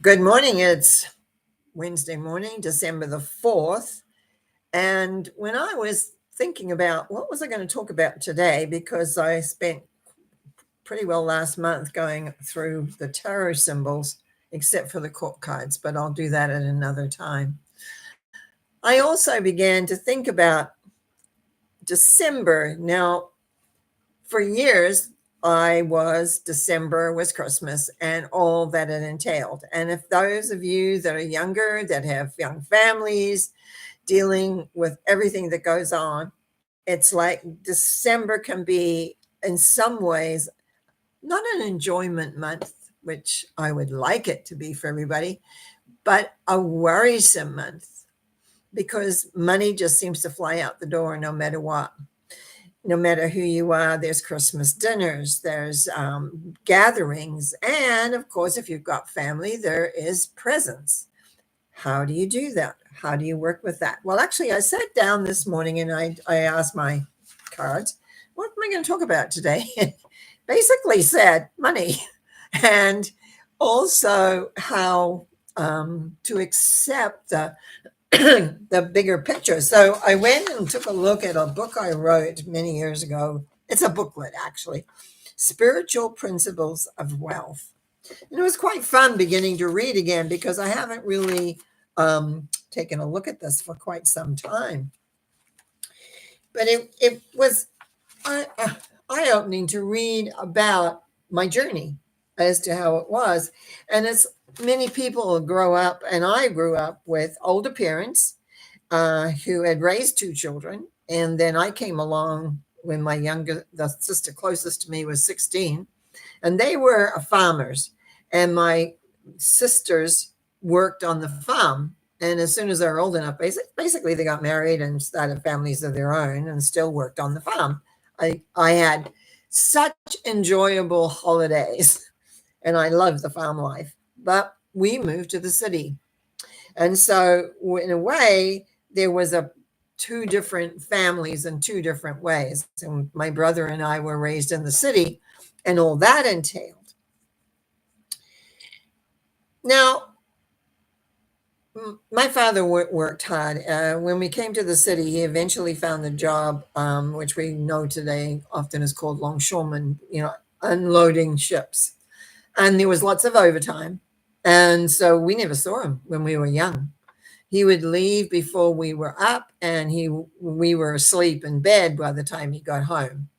Good morning. It's Wednesday morning, December the 4th. And when I was thinking about what was I going to talk about today, because I spent pretty well last month going through the tarot symbols, except for the court cards, but I'll do that at another time. I also began to think about December. Now, for years, December was Christmas and all that it entailed. And if those of you that are younger, that have young families, dealing with everything that goes on, it's like December can be, in some ways, not an enjoyment month, which I would like it to be for everybody, but a worrisome month because money just seems to fly out the door no matter what. No matter who you are, there's Christmas dinners, there's gatherings, and of course, if you've got family, there is presents. How do you do that? How do you work with that? Well, actually, I sat down this morning and I asked my cards, what am I going to talk about today? Basically said money and also how to accept the bigger picture. So I went and took a look at a book I wrote many years ago. It's a booklet, actually, Spiritual Principles of Wealth. And it was quite fun beginning to read again because I haven't really taken a look at this for quite some time. But it was eye opening to read about my journey as to how it was. And as many people grow up, and I grew up with older parents who had raised two children. And then I came along when the sister closest to me was 16, and they were farmers. And my sisters worked on the farm. And as soon as they were old enough, basically they got married and started families of their own and still worked on the farm. I had such enjoyable holidays and I loved the farm life. But we moved to the city. And so in a way, there was a two different families in two different ways. And my brother and I were raised in the city and all that entailed. Now, my father worked hard. When we came to the city, he eventually found a job, which we know today often is called longshoreman, unloading ships. And there was lots of overtime. And so we never saw him when we were young. He would leave before we were up, and we were asleep in bed by the time he got home.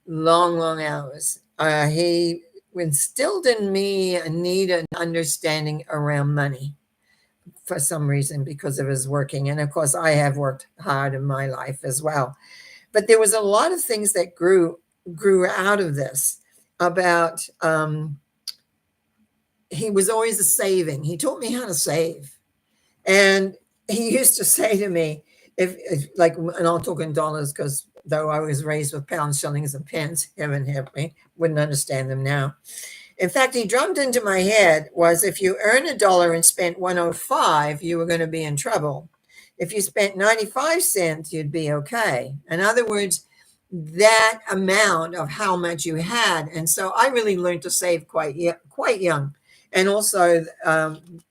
Long, long hours. He instilled in me a need and understanding around money for some reason because of his working. And of course, I have worked hard in my life as well. But there was a lot of things that grew out of this about he was always a saving. He taught me how to save. And he used to say to me, if like, and I'll talk in dollars because though I was raised with pounds, shillings, and pence, heaven help me, wouldn't understand them now. In fact, he drummed into my head was if you earn $1 and spent 105, you were going to be in trouble. If you spent 95 cents, you'd be okay. In other words, that amount of how much you had. And so I really learned to save quite young. And also,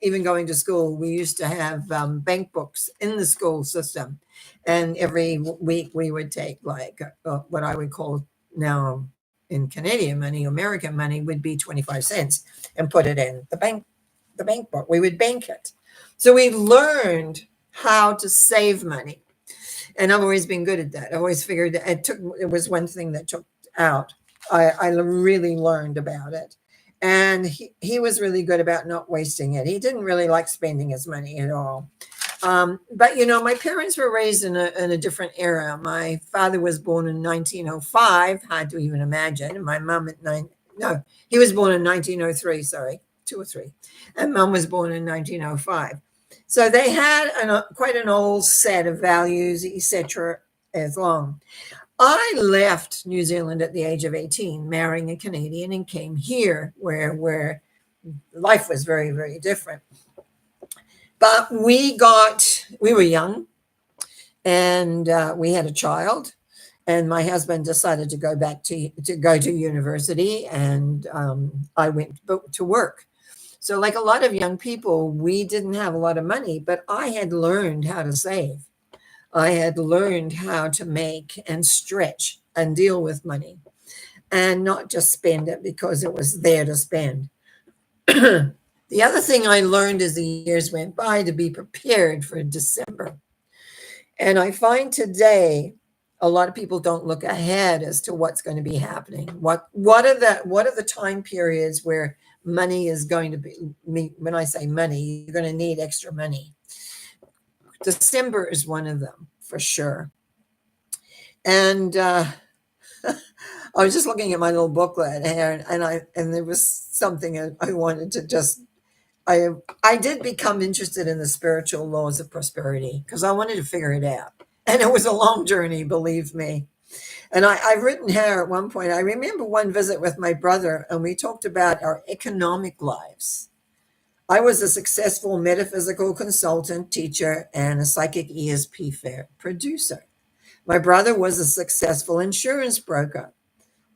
even going to school, we used to have bank books in the school system. And every week we would take like what I would call now in Canadian money, American money would be 25 cents and put it in the bank book. We would bank it. So we learned how to save money. And I've always been good at that. I always figured that it was one thing that took out. I really learned about it. And he was really good about not wasting it. He didn't really like spending his money at all. But my parents were raised in a different era. My father was born in 1905, hard to even imagine. And my mom no, he was born in 1903, sorry, 2 or 3. And mom was born in 1905. So they had quite an old set of values, etc. as long. I left New Zealand at the age of 18, marrying a Canadian, and came here where life was very, very different. But we were young, and we had a child, and my husband decided to go to university, and I went to work. So, like a lot of young people, we didn't have a lot of money, but I had learned how to save. I had learned how to make and stretch and deal with money and not just spend it because it was there to spend. The other thing I learned as the years went by to be prepared for December. And I find today a lot of people don't look ahead as to what's going to be happening. What are the time periods where money is going to be, when I say money, you're going to need extra money. December is one of them for sure. And I was just looking at my little booklet here, and there was something I wanted to just I did become interested in the spiritual laws of prosperity because I wanted to figure it out. And it was a long journey, believe me. And I've written here at one point, I remember one visit with my brother, and we talked about our economic lives. I was a successful metaphysical consultant, teacher, and a psychic ESP fair producer. My brother was a successful insurance broker.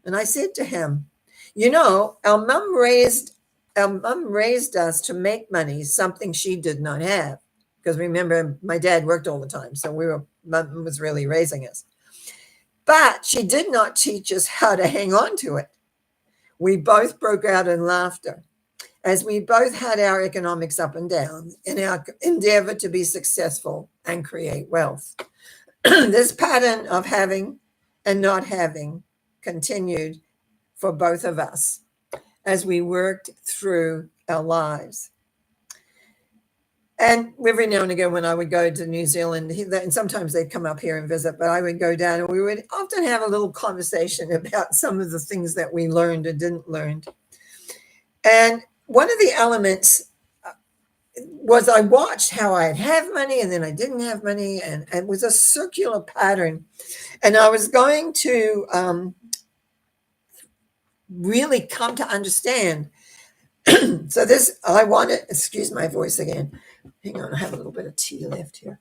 And I said to him, you know, our mom raised us to make money, something she did not have. Because remember, my dad worked all the time, so mom was really raising us. But she did not teach us how to hang on to it. We both broke out in laughter as we both had our economics up and down in our endeavor to be successful and create wealth. This pattern of having and not having continued for both of us as we worked through our lives. And every now and again, when I would go to New Zealand, and sometimes they'd come up here and visit, but I would go down and we would often have a little conversation about some of the things that we learned or didn't learn. And one of the elements was I watched how I'd have money and then I didn't have money, and it was a circular pattern. And I was going to really come to understand. So I wanted, excuse my voice again. Hang on, I have a little bit of tea left here.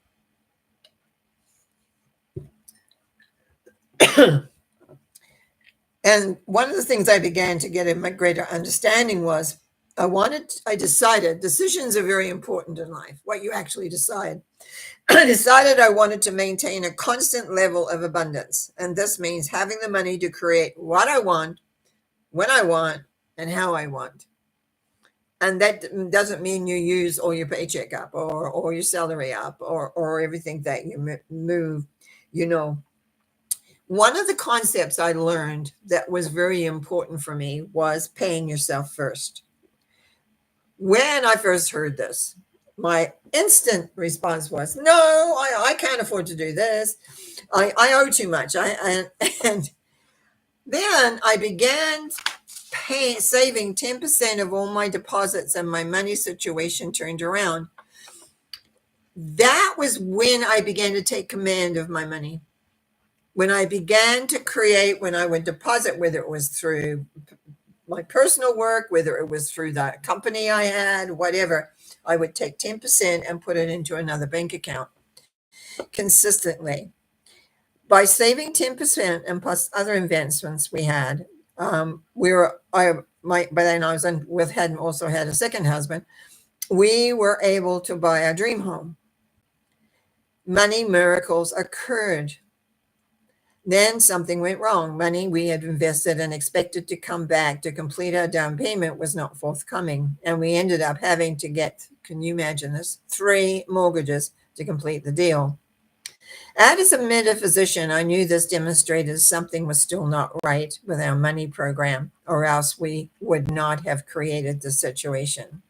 And one of the things I began to get a greater understanding was I decided decisions are very important in life, what you actually decide. I decided I wanted to maintain a constant level of abundance. And this means having the money to create what I want, when I want, and how I want. And that doesn't mean you use all your paycheck up or your salary up or everything that you move, you know. One of the concepts I learned that was very important for me was paying yourself first. When I first heard this, my instant response was, no, I can't afford to do this. I owe too much. And then I began saving 10% of all my deposits, and my money situation turned around. That was when I began to take command of my money. When I began to create, when I would deposit, whether it was through my personal work, whether it was through that company I had, whatever, I would take 10% and put it into another bank account consistently. By saving 10% and plus other investments we had, by then I was also had a second husband. We were able to buy our dream home. Money miracles occurred. Then something went wrong. Money we had invested and expected to come back to complete our down payment was not forthcoming. And we ended up having to get, can you imagine this, 3 mortgages to complete the deal. As a metaphysician, I knew this demonstrated something was still not right with our money program, or else we would not have created the situation.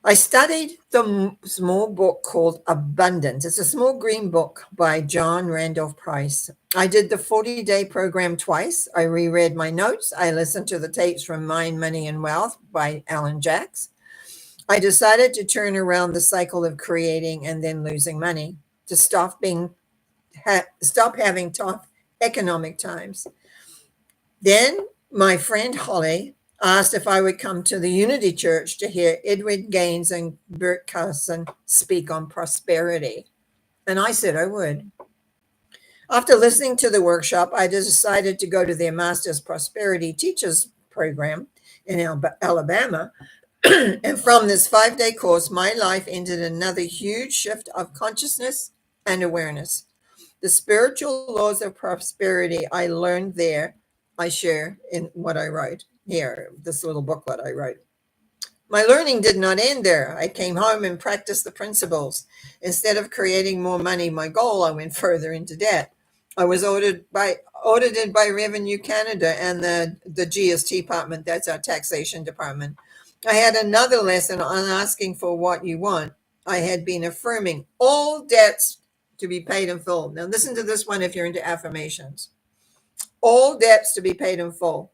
I studied the small book called Abundance. It's a small green book by John Randolph Price. I did the 40-day program twice. I reread my notes. I listened to the tapes from Mind, Money, and Wealth by Alan Jacks. I decided to turn around the cycle of creating and then losing money, to stop having tough economic times. Then my friend Holly asked if I would come to the Unity Church to hear Edward Gaines and Bert Carson speak on prosperity. And I said I would. After listening to the workshop, I decided to go to their Master's Prosperity Teachers program in Alabama. And from this 5-day course, my life ended another huge shift of consciousness and awareness. The spiritual laws of prosperity I learned there, I share in what I write here, this little booklet I wrote. My learning did not end there. I came home and practiced the principles. Instead of creating more money, my goal, I went further into debt. I was audited by Revenue Canada and the GST department, that's our taxation department. I had another lesson on asking for what you want. I had been affirming all debts to be paid in full. Now listen to this one if you're into affirmations. All debts to be paid in full.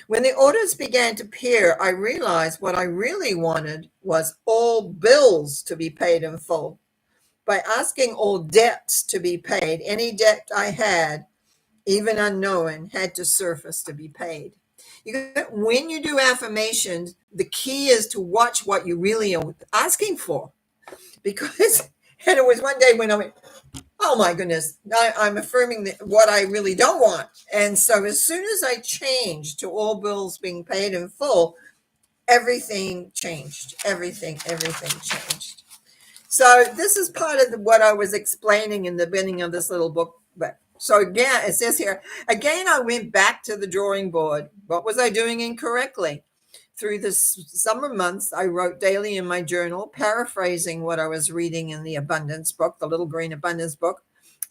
When the orders began to appear, I realized what I really wanted was all bills to be paid in full. By asking all debts to be paid, any debt I had, even unknown, had to surface to be paid. When you do affirmations, the key is to watch what you really are asking for. Because, and it was one day when I went, oh my goodness, I'm affirming what I really don't want. And so as soon as I changed to all bills being paid in full, everything changed. Everything changed. So this is part of what I was explaining in the beginning of this little book. So again, it says here, again, I went back to the drawing board. What was I doing incorrectly? Through the summer months, I wrote daily in my journal, paraphrasing what I was reading in the abundance book, the little green abundance book,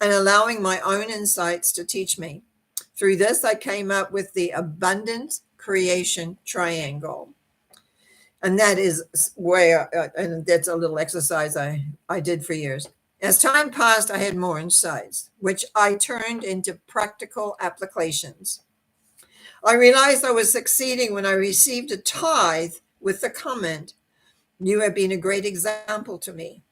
and allowing my own insights to teach me. Through this, I came up with the abundant creation triangle. And that is where, and that's a little exercise I did for years. As time passed, I had more insights, which I turned into practical applications. I realized I was succeeding when I received a tithe with the comment, "You have been a great example to me."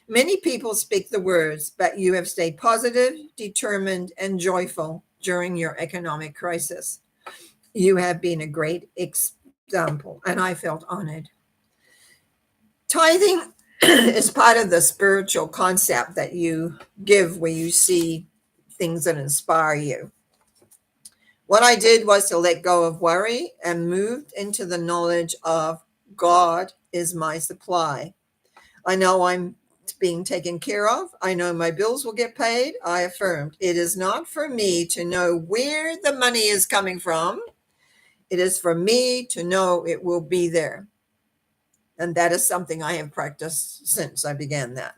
Many people speak the words, but you have stayed positive, determined, and joyful during your economic crisis. You have been a great example, and I felt honored. Tithing is part of the spiritual concept that you give where you see things that inspire you. What I did was to let go of worry and moved into the knowledge of God is my supply. I know I'm being taken care of. I know my bills will get paid. I affirmed it is not for me to know where the money is coming from. It is for me to know it will be there. And that is something I have practiced since I began that.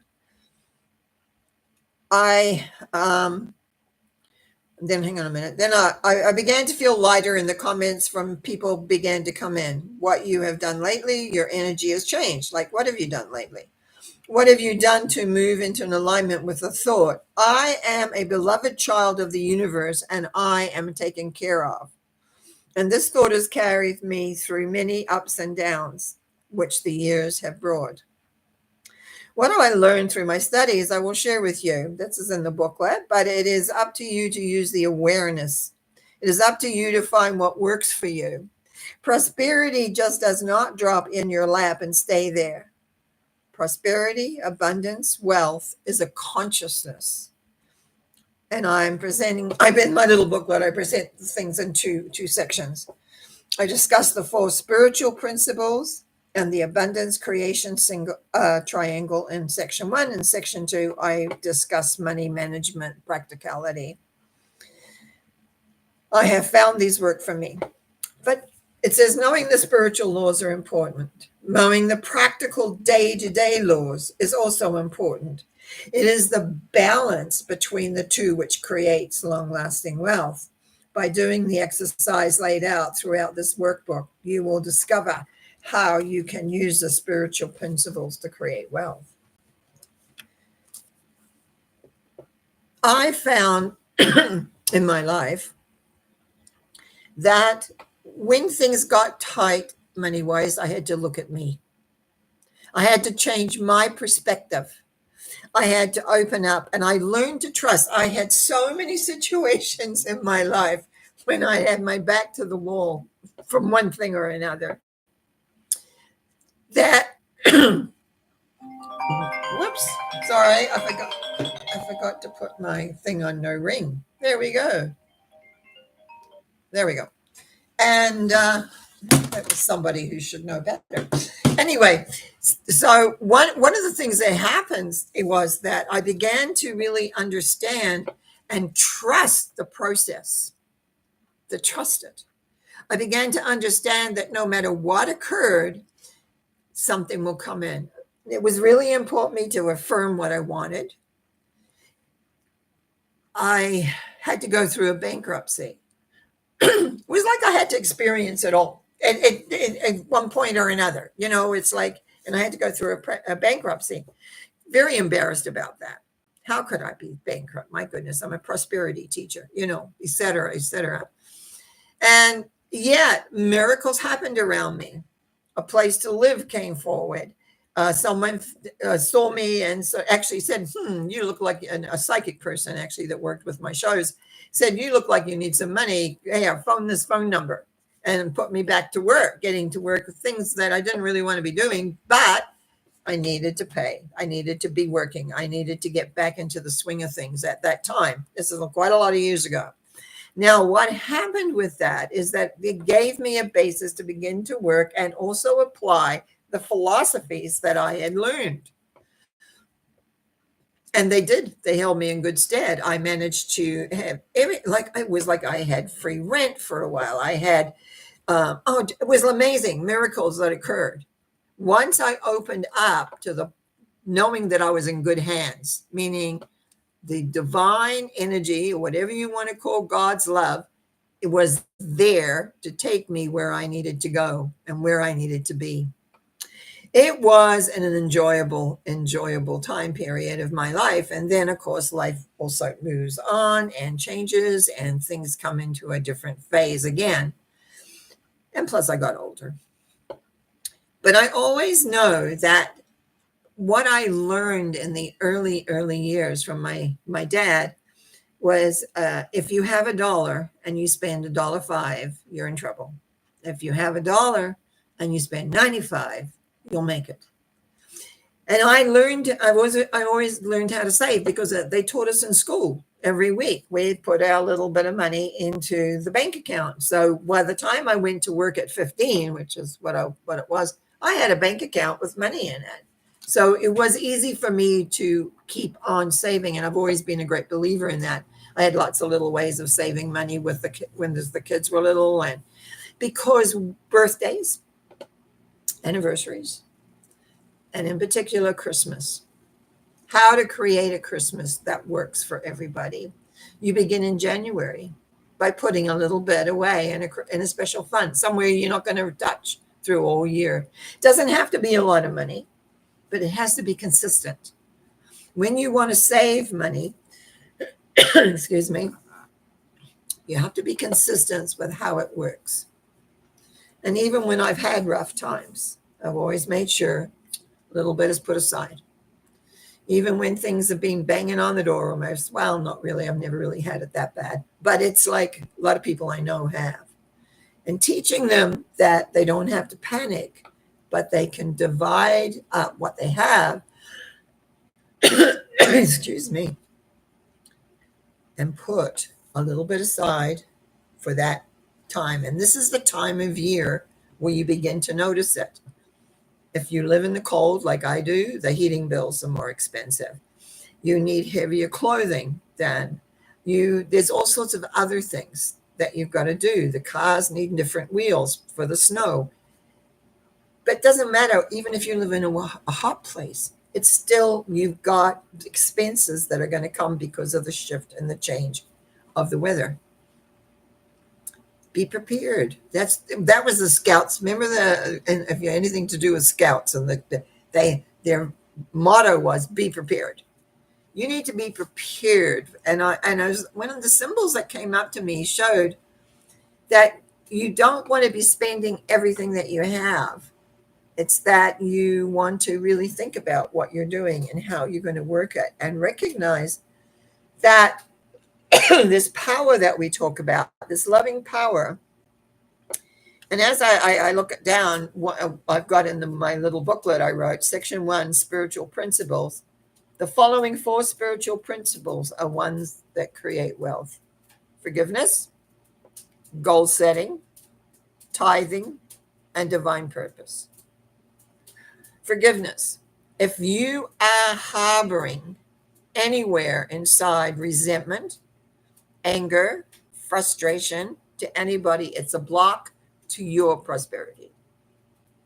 Then hang on a minute. Then I began to feel lighter, and the comments from people began to come in. What you have done lately, your energy has changed. Like, what have you done lately? What have you done to move into an alignment with the thought, I am a beloved child of the universe and I am taken care of? And this thought has carried me through many ups and downs, which the years have brought. What do I learn through my studies? I will share with you. This is in the booklet, but it is up to you to use the awareness. It is up to you to find what works for you. Prosperity just does not drop in your lap and stay there. Prosperity, abundance, wealth is a consciousness. And I'm in my little booklet, I present things in two sections. I discuss the 4 spiritual principles and the abundance creation triangle in section 1. In section 2, I discuss money management practicality. I have found these work for me. But it says knowing the spiritual laws are important. Knowing the practical day-to-day laws is also important. It is the balance between the two which creates long-lasting wealth. By doing the exercise laid out throughout this workbook, you will discover how you can use the spiritual principles to create wealth. I found in my life that when things got tight money-wise, I had to look at me. I had to change my perspective. I had to open up, and I learned to trust. I had so many situations in my life when I had my back to the wall from one thing or another that whoops, sorry, I forgot to put my thing on no ring. There we go. And That was somebody who should know better. Anyway, so one of the things that happens it was that I began to really understand and trust the process, to trust it. I began to understand that no matter what occurred, something will come in. It was really important to me to affirm what I wanted. I had to go through a bankruptcy. It was like I had to experience it all at one point or another. It's like, and I had to go through a bankruptcy. Very embarrassed about that. How could I be bankrupt? My goodness, I'm a prosperity teacher, et cetera, et cetera. And yet, miracles happened around me. A place to live came forward. Someone saw me and actually said, you look like a psychic person, actually, that worked with my shows, said, you look like you need some money. Hey, I phone this phone number, and put me back to work, getting to work with things that I didn't really want to be doing, but I needed to pay. I needed to be working. I needed to get back into the swing of things at that time. This is quite a lot of years ago. Now, what happened with that is that it gave me a basis to begin to work and also apply the philosophies that I had learned. And they did. They held me in good stead. I managed to have it was like I had free rent for a while. I had, it was amazing miracles that occurred. Once I opened up to the knowing that I was in good hands, meaning the divine energy, or whatever you want to call God's love, it was there to take me where I needed to go and where I needed to be. It was an enjoyable time period of my life. And then, of course, life also moves on and changes, and things come into a different phase again. And plus, I got older. But I always know that what I learned in the early years from my dad was if you have $1 and you spend $1.05, you're in trouble. If you have $1 and you spend 95, you'll make it. And I always learned how to save because they taught us in school. Every week we'd put our little bit of money into the bank account. So by the time I went to work at 15, which is what it was, I had a bank account with money in it. So it was easy for me to keep on saving. And I've always been a great believer in that. I had lots of little ways of saving money when the kids were little, and because birthdays, anniversaries, and in particular Christmas. How to create a Christmas that works for everybody. You begin in January by putting a little bit away in a special fund, somewhere you're not going to touch through all year. It doesn't have to be a lot of money, but it has to be consistent. When you want to save money, excuse me, you have to be consistent with how it works. And even when I've had rough times, I've always made sure a little bit is put aside. Even when things have been banging on the door almost, well, not really, I've never really had it that bad, but it's like a lot of people I know have. And teaching them that they don't have to panic, but they can divide up what they have, excuse me, and put a little bit aside for that time. And this is the time of year where you begin to notice it. If you live in the cold like I do, the heating bills are more expensive. You need heavier clothing than there's all sorts of other things that you've got to do. The cars need different wheels for the snow. But it doesn't matter, even if you live in a hot place, it's still, you've got expenses that are going to come because of the shift and the change of the weather. Be prepared. That was the Scouts. Remember and if you had anything to do with Scouts, and their motto was be prepared. You need to be prepared. And one of the symbols that came up to me showed that you don't want to be spending everything that you have. It's that you want to really think about what you're doing and how you're going to work it, and recognize that this power that we talk about, this loving power. And as I look it down, what I've got in my little booklet I wrote, Section 1, Spiritual Principles. The following 4 spiritual principles are ones that create wealth: forgiveness, goal setting, tithing, and divine purpose. Forgiveness. If you are harboring anywhere inside resentment, anger, frustration to anybody, it's a block to your prosperity,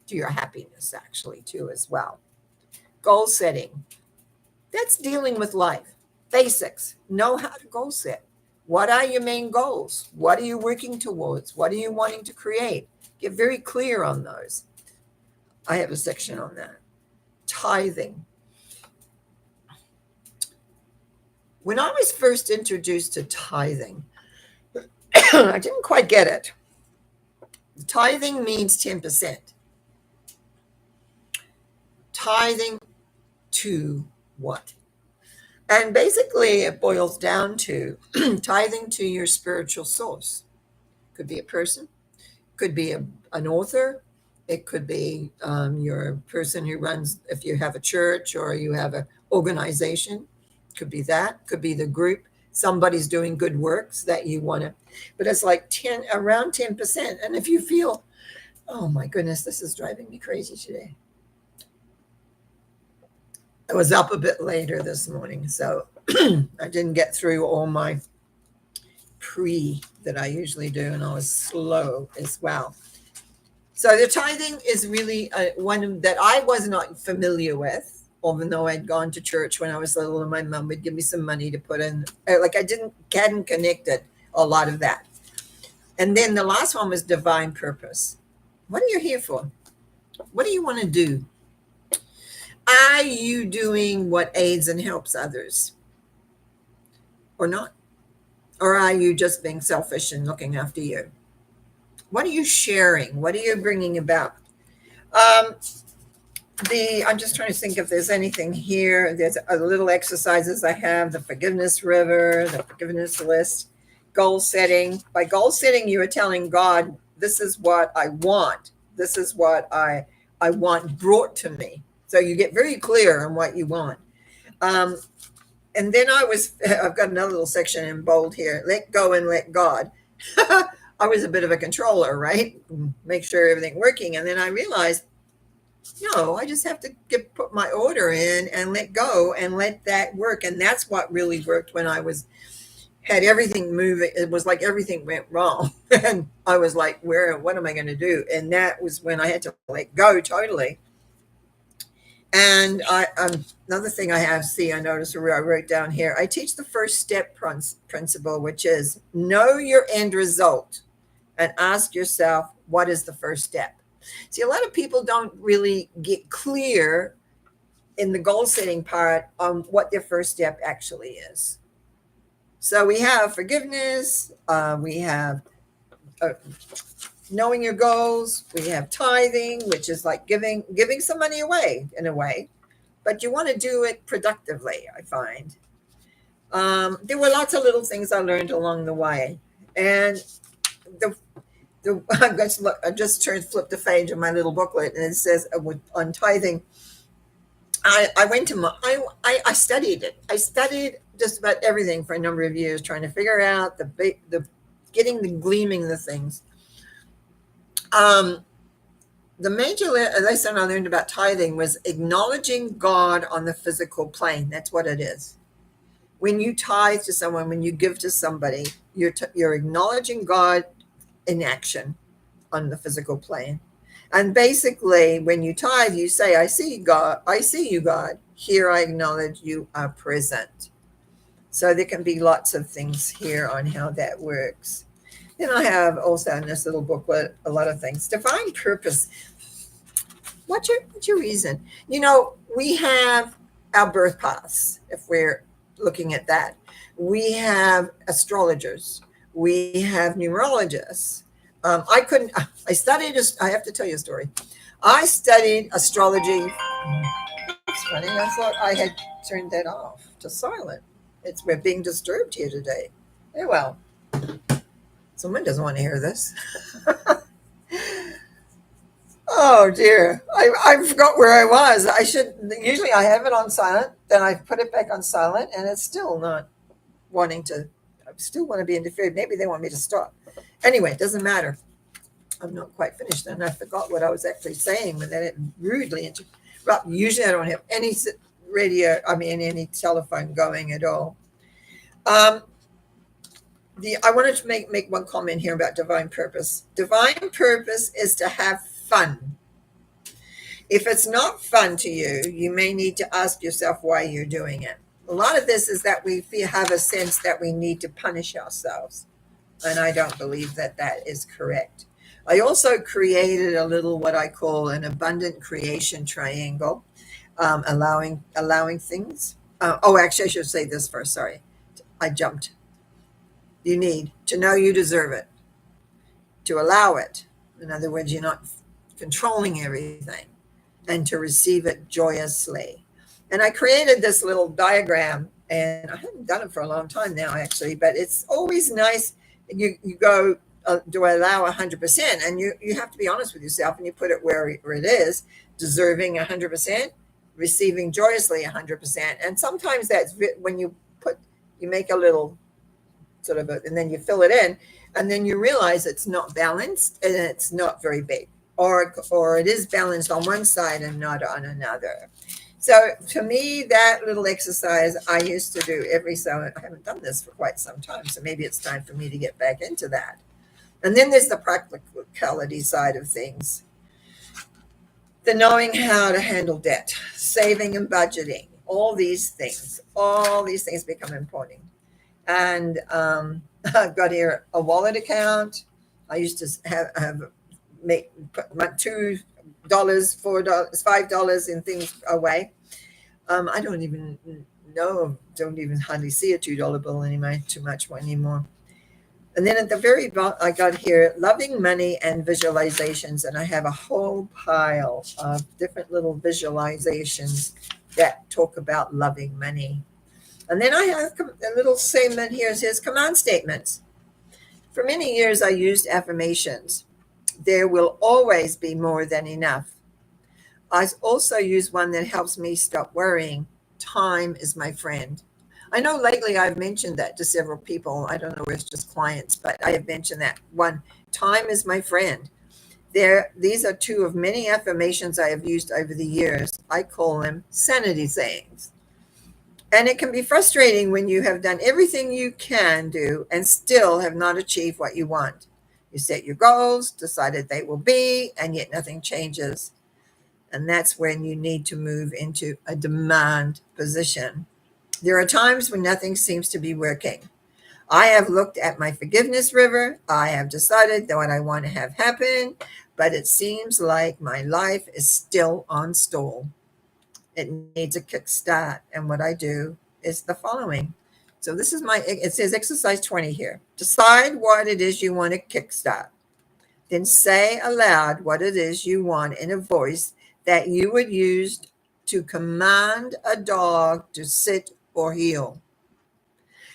to your happiness, actually, too, as well. Goal setting. That's dealing with life. Basics. Know how to goal set. What are your main goals? What are you working towards? What are you wanting to create? Get very clear on those. I have a section on that. Tithing. When I was first introduced to tithing, I didn't quite get it. Tithing means 10%. Tithing to what? And basically, it boils down to tithing to your spiritual source. Could be a person, could be an author, it could be your person who runs, if you have a church or you have an organization, could be that, could be the group. Somebody's doing good works that you want to, but it's like around 10%. And if you feel, oh my goodness, this is driving me crazy today. I was up a bit later this morning, so I didn't get through all my that I usually do, and I was slow as well. So the tithing is really one that I was not familiar with, even though I'd gone to church when I was little, and my mom would give me some money to put in. Like I hadn't connected a lot of that. And then the last one was divine purpose. What are you here for? What do you want to do? Are you doing what aids and helps others or not? Or are you just being selfish and looking after you? What are you sharing? What are you bringing about? I'm just trying to think if there's anything here. There's a little exercises I have, the forgiveness river, the forgiveness list, goal setting. By goal setting, you are telling God, this is what I want. This is what I want brought to me. So you get very clear on what you want. And then I've got another little section in bold here, let go and let God. I was a bit of a controller, right? Make sure everything working. And then I realized, no, I just have to put my order in and let go and let that work. And that's what really worked when I had everything moving. It was like everything went wrong. And I was like, what am I going to do? And that was when I had to let go totally. And another thing I noticed where I wrote down here, I teach the first step principle, which is know your end result and ask yourself, what is the first step? See, a lot of people don't really get clear in the goal setting part on what their first step actually is. So we have forgiveness, we have knowing your goals, we have tithing, which is like giving some money away in a way, but you want to do it productively, I find. There were lots of little things I learned along the way, and I just flipped the page of my little booklet, and it says on tithing. I studied it. I studied just about everything for a number of years, trying to figure out the gleaming the things. The major lesson I learned about tithing was acknowledging God on the physical plane. That's what it is. When you tithe to someone, when you give to somebody, you're acknowledging God in action on the physical plane. And basically, when you tithe, you say, I see God. I see you, God. Here I acknowledge you are present. So there can be lots of things here on how that works. Then I have also in this little booklet a lot of things. Divine purpose. What's your reason? We have our birth paths, if we're looking at that. We have astrologers. We have numerologists. I have to tell you a story. I studied astrology. It's funny. I thought I had turned that off to silent. We're being disturbed here today. Very well. Someone doesn't want to hear this. Oh dear. I forgot where I was. Usually I have it on silent, then I put it back on silent, and it's still not wanting to. I still want to be interfered. Maybe they want me to stop. Anyway, it doesn't matter. I'm not quite finished, and I forgot what I was actually saying when that rudely interrupt. Usually, I don't have any radio. I mean, any telephone going at all. Um, I wanted to make one comment here about divine purpose. Divine purpose is to have fun. If it's not fun to you, you may need to ask yourself why you're doing it. A lot of this is that we have a sense that we need to punish ourselves, and I don't believe that that is correct. I also created a little what I call an abundant creation triangle, allowing things. Actually, I should say this first. Sorry, I jumped. You need to know you deserve it, to allow it. In other words, you're not controlling everything, and to receive it joyously. And I created this little diagram, and I haven't done it for a long time now, actually, but it's always nice. You go, do I allow 100%? And you have to be honest with yourself, and you put it where it is, deserving 100%, receiving joyously 100%. And sometimes that's when you make a little sort of and then you fill it in, and then you realize it's not balanced and it's not very big, or it is balanced on one side and not on another. So to me, that little exercise I used to do I haven't done this for quite some time, so maybe it's time for me to get back into that. And then there's the practicality side of things, the knowing how to handle debt, saving and budgeting, all these things become important. And I've got here a wallet account. I used to put my $2, $4, $5 in things away. I don't even hardly see a $2 bill anymore. And then at the very bottom, I got here loving money and visualizations, and I have a whole pile of different little visualizations that talk about loving money. And then I have a little segment here. It says command statements. For many years, I used affirmations. There will always be more than enough. I also use one that helps me stop worrying. Time is my friend. I know lately I've mentioned that to several people. I don't know if it's just clients, but I have mentioned that one. Time is my friend. These are two of many affirmations I have used over the years. I call them sanity sayings. And it can be frustrating when you have done everything you can do and still have not achieved what you want. You set your goals, decided they will be, and yet nothing changes. And that's when you need to move into a demand position. There are times when nothing seems to be working. I have looked at my forgiveness river. I have decided that what I want to have happen, but it seems like my life is still on stall. It needs a kickstart. And what I do is the following. So this is it says exercise 20 here. Decide what it is you want to kickstart. Then say aloud what it is you want in a voice that you would use to command a dog to sit or heel.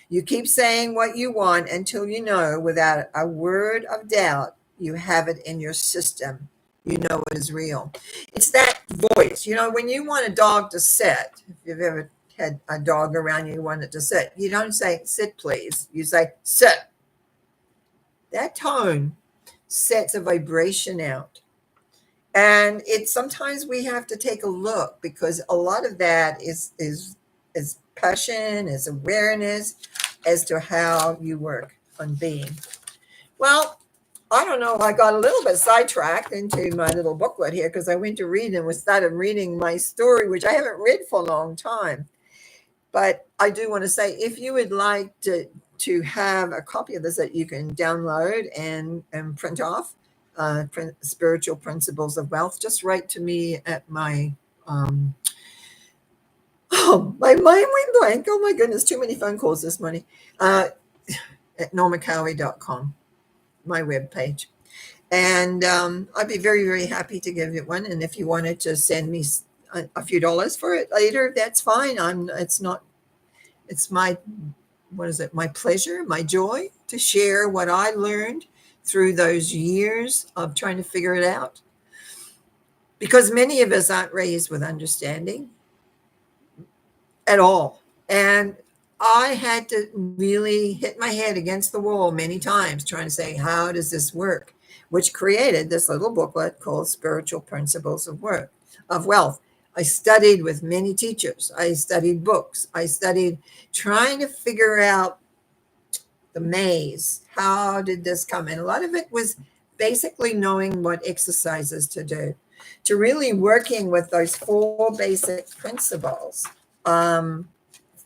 You keep saying what you want until you know without a word of doubt you have it in your system. You know it is real. It's that voice. When you want a dog to sit, if you've ever had a dog around you want it to sit, you don't say, sit, please. You say, sit. That tone sets a vibration out. And sometimes we have to take a look, because a lot of that is passion, is awareness as to how you work on being. Well, I don't know. I got a little bit sidetracked into my little booklet here because I went to read and started reading my story, which I haven't read for a long time. But I do want to say, if you would like to have a copy of this that you can download and print off, Spiritual Principles of Wealth, just write to me at my my mind went blank. Oh my goodness, too many phone calls this morning. At normacowie.com, my webpage. And I'd be very, very happy to give you one. And if you wanted to send me a few dollars for it later, that's fine. It's my pleasure, my joy to share what I learned through those years of trying to figure it out. Because many of us aren't raised with understanding at all. And I had to really hit my head against the wall many times trying to say, how does this work? which created this little booklet called Spiritual Principles of Wealth. I studied with many teachers. I studied books. I studied trying to figure out the maze. How did this come in? A lot of it was basically knowing what exercises to do, to really working with those four basic principles, the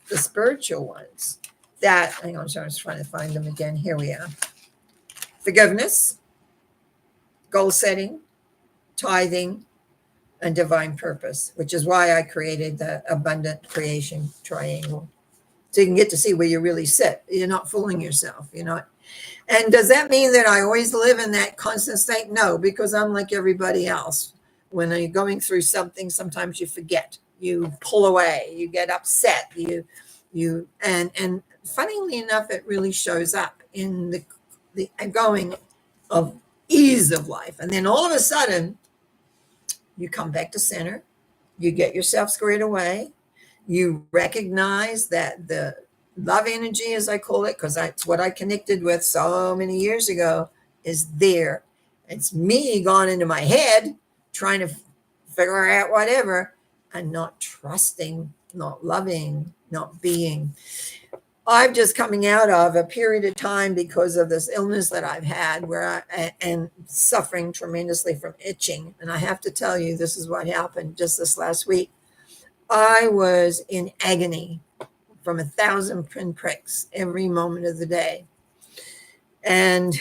spiritual ones. Hang on, I was trying to find them again. Here we are. Forgiveness, goal setting, tithing, and divine purpose, which is why I created the abundant creation triangle. So you can get to see where you really sit. You're not fooling yourself. You're not. And does that mean that I always live in that constant state? No, because I'm like everybody else. When you're going through something, sometimes you forget. You pull away. You get upset. And funnily enough, it really shows up in the going of ease of life. And then all of a sudden, you come back to center. You get yourself squared away. You recognize that the love energy, as I call it, because that's what I connected with so many years ago, is there. It's me gone into my head trying to figure out whatever and not trusting, not loving, not being. I'm just coming out of a period of time because of this illness that I've had where and suffering tremendously from itching. And I have to tell you, this is what happened just this last week. I was in agony from 1,000 pinpricks every moment of the day. And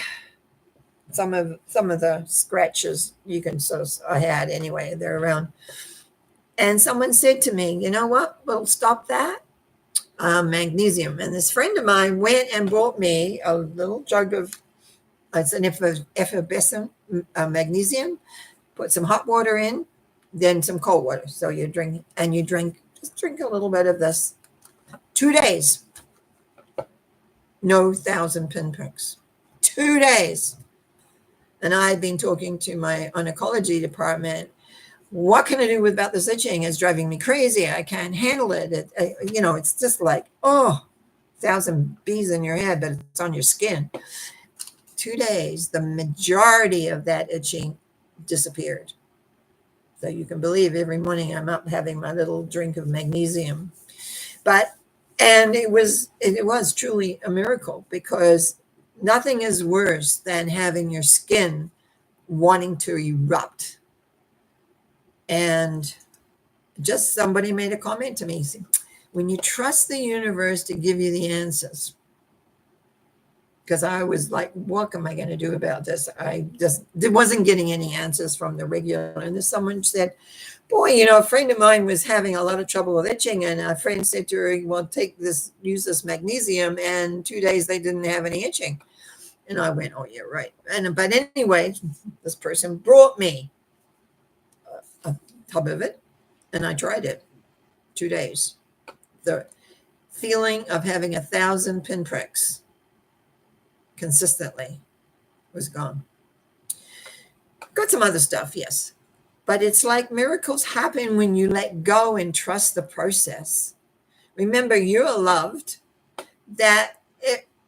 some of the scratches I had anyway, they're around. And someone said to me, you know what, we'll stop that. Magnesium. And this friend of mine went and bought me a little jug of, it's an effervescent magnesium, put some hot water in, then some cold water. So you drink, just drink a little bit of this. 2 days, no 1,000 pinpricks. 2 days. And I've been talking to my oncology department. What can I do about this itching? It's driving me crazy. I can't handle it. It's just like, 1,000 bees in your head, but it's on your skin. 2 days, the majority of that itching disappeared. So you can believe every morning I'm up having my little drink of magnesium. And it was truly a miracle, because nothing is worse than having your skin wanting to erupt. And just somebody made a comment to me. When you trust the universe to give you the answers, because I was like, what am I going to do about this? I just wasn't getting any answers from the regular. And then someone said, boy, a friend of mine was having a lot of trouble with itching. And a friend said to her, well, use this magnesium. And 2 days, they didn't have any itching. And I went, oh, you're right. But anyway, this person brought me a tub of it, and I tried it. 2 days. The feeling of having 1,000 pinpricks consistently was gone. Got some other stuff, yes. But it's like miracles happen when you let go and trust the process. Remember, you're loved. That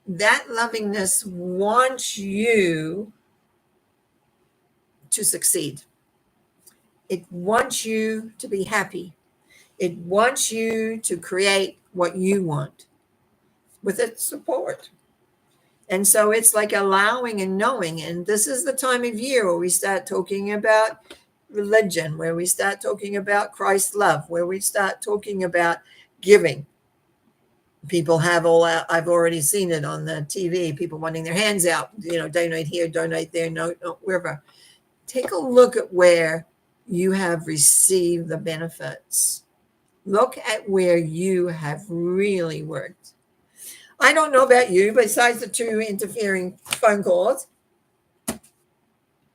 lovingness wants you to succeed. It wants you to be happy. It wants you to create what you want with its support. And so it's like allowing and knowing. And this is the time of year where we start talking about religion, where we start talking about Christ's love, where we start talking about giving. People have I've already seen it on the TV, people wanting their hands out, donate here, donate there, no, wherever. Take a look at where you have received the benefits. Look at where you have really worked. I don't know about you, besides the 2 interfering phone calls,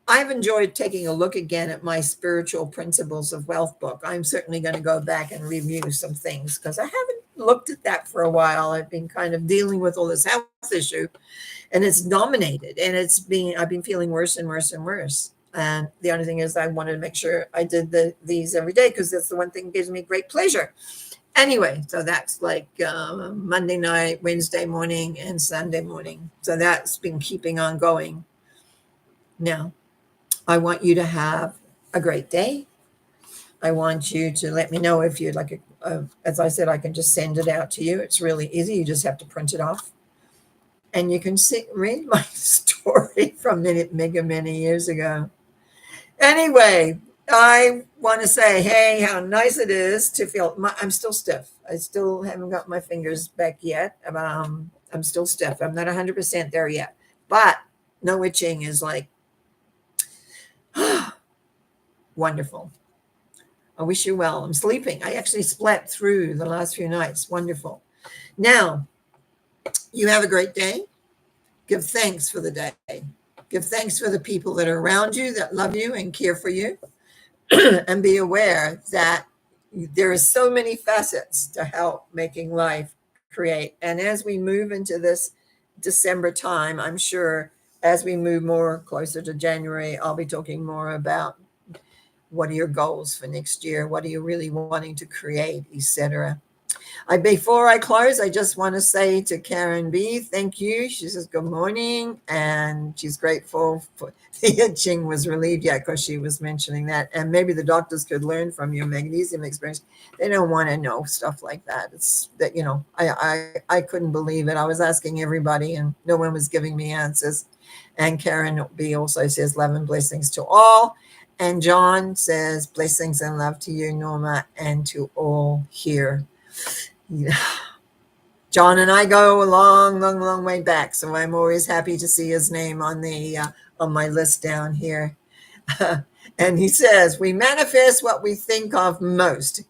I've enjoyed taking a look again at my Spiritual Principles of Wealth book. I'm certainly going to go back and review some things because I haven't looked at that for a while. I've been kind of dealing with all this health issue, and it's dominated, and I've been feeling worse and worse and worse. And the only thing is I wanted to make sure I did these every day because that's the one thing that gives me great pleasure. Anyway, so that's like Monday night, Wednesday morning, and Sunday morning. So that's been keeping on going. Now, I want you to have a great day. I want you to let me know if you'd like as I said, I can just send it out to you. It's really easy. You just have to print it off. And you can read my story from many years ago. Anyway, I want to say, hey, how nice it is to feel. I'm still stiff. I still haven't got my fingers back yet. I'm still stiff. I'm not 100% there yet, but no itching is like wonderful. I wish you well. I'm sleeping. I actually slept through the last few nights. Wonderful. Now, you have a great day. Give thanks for the day. Give thanks for the people that are around you, that love you and care for you. And be aware that there are so many facets to help making life create. And as we move into this December time, I'm sure as we move more closer to January, I'll be talking more about what are your goals for next year? What are you really wanting to create, etc. Before I close, I just want to say to Karen B, thank you. She says good morning, and she's grateful for the itching was relieved yet because she was mentioning that. And maybe the doctors could learn from your magnesium experience. They don't want to know stuff like that. It's that, I couldn't believe it. I was asking everybody and no one was giving me answers. And Karen B also says love and blessings to all. And John says blessings and love to you, Norma, and to all here. Yeah. John and I go a long way back, so I'm always happy to see his name on the on my list down here. And he says, we manifest what we think of most.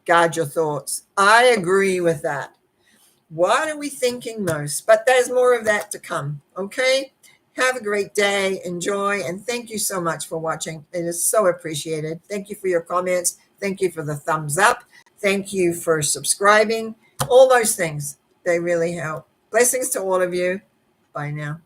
Guard your thoughts. I agree with that. What are we thinking most? But there's more of that to come. Okay. Have a great day. Enjoy. And thank you so much for watching. It is so appreciated. Thank you for your comments. Thank you for the thumbs up. Thank you for subscribing. All those things, they really help. Blessings to all of you. Bye now.